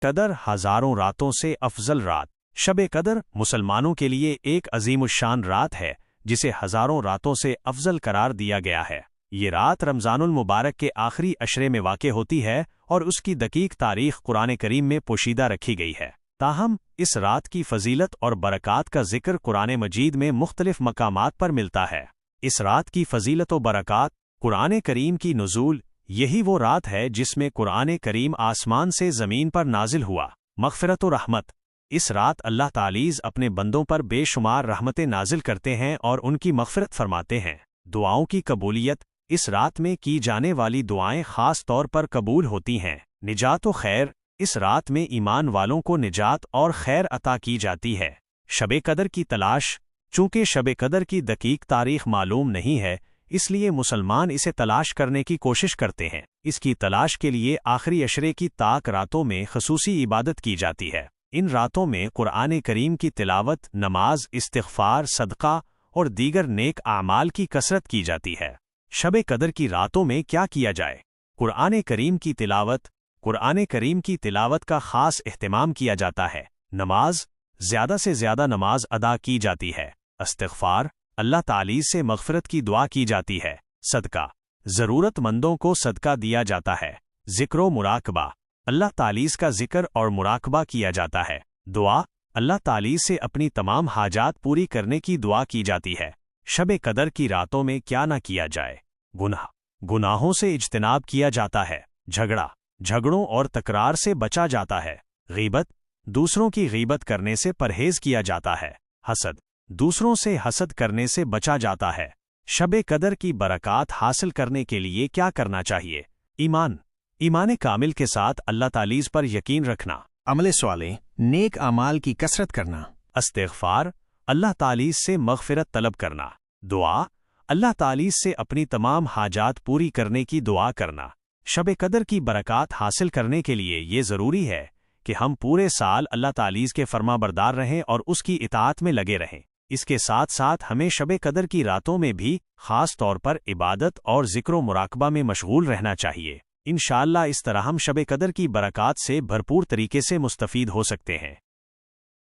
قدر ہزاروں راتوں سے افضل رات۔ شب قدر مسلمانوں کے لیے ایک عظیم الشان رات ہے جسے ہزاروں راتوں سے افضل قرار دیا گیا ہے۔ یہ رات رمضان المبارک کے آخری عشرے میں واقع ہوتی ہے اور اس کی دقیق تاریخ قرآن کریم میں پوشیدہ رکھی گئی ہے۔ تاہم اس رات کی فضیلت اور برکات کا ذکر قرآن مجید میں مختلف مقامات پر ملتا ہے۔ اس رات کی فضیلت و برکات، قرآن کریم کی نزول، یہی وہ رات ہے جس میں قرآن کریم آسمان سے زمین پر نازل ہوا۔ مغفرت و رحمت، اس رات اللہ تعالی اپنے بندوں پر بے شمار رحمتیں نازل کرتے ہیں اور ان کی مغفرت فرماتے ہیں۔ دعاؤں کی قبولیت، اس رات میں کی جانے والی دعائیں خاص طور پر قبول ہوتی ہیں۔ نجات و خیر، اس رات میں ایمان والوں کو نجات اور خیر عطا کی جاتی ہے۔ شب قدر کی تلاش، چونکہ شب قدر کی دقیق تاریخ معلوم نہیں ہے، اس لیے مسلمان اسے تلاش کرنے کی کوشش کرتے ہیں۔ اس کی تلاش کے لیے آخری عشرے کی طاق راتوں میں خصوصی عبادت کی جاتی ہے۔ ان راتوں میں قرآن کریم کی تلاوت، نماز، استغفار، صدقہ اور دیگر نیک اعمال کی کثرت کی جاتی ہے۔ شب قدر کی راتوں میں کیا کیا جائے؟ قرآن کریم کی تلاوت، قرآن کریم کی تلاوت کا خاص اہتمام کیا جاتا ہے۔ نماز، زیادہ سے زیادہ نماز ادا کی جاتی ہے۔ استغفار، اللہ تعالی سے مغفرت کی دعا کی جاتی ہے۔ صدقہ، ضرورت مندوں کو صدقہ دیا جاتا ہے۔ ذکر و مراقبہ، اللہ تعالی کا ذکر اور مراقبہ کیا جاتا ہے۔ دعا، اللہ تعالی سے اپنی تمام حاجات پوری کرنے کی دعا کی جاتی ہے۔ شب قدر کی راتوں میں کیا نہ کیا جائے؟ گناہوں سے اجتناب کیا جاتا ہے۔ جھگڑوں اور تکرار سے بچا جاتا ہے۔ غیبت، دوسروں کی غیبت کرنے سے پرہیز کیا جاتا ہے۔ حسد، دوسروں سے حسد کرنے سے بچا جاتا ہے۔ شب قدر کی برکات حاصل کرنے کے لیے کیا کرنا چاہیے؟ ایمان کامل کے ساتھ اللہ تعالی پر یقین رکھنا۔ عمل صالح، نیک اعمال کی کثرت کرنا۔ استغفار، اللہ تعالی سے مغفرت طلب کرنا۔ دعا، اللہ تعالی سے اپنی تمام حاجات پوری کرنے کی دعا کرنا۔ شب قدر کی برکات حاصل کرنے کے لیے یہ ضروری ہے کہ ہم پورے سال اللہ تعالی کے فرما بردار رہیں اور اس کی اطاعت میں لگے رہیں۔ اس کے ساتھ ساتھ ہمیں شب قدر کی راتوں میں بھی خاص طور پر عبادت اور ذکر و مراقبہ میں مشغول رہنا چاہیے۔ انشاءاللہ اس طرح ہم شب قدر کی برکات سے بھرپور طریقے سے مستفید ہو سکتے ہیں۔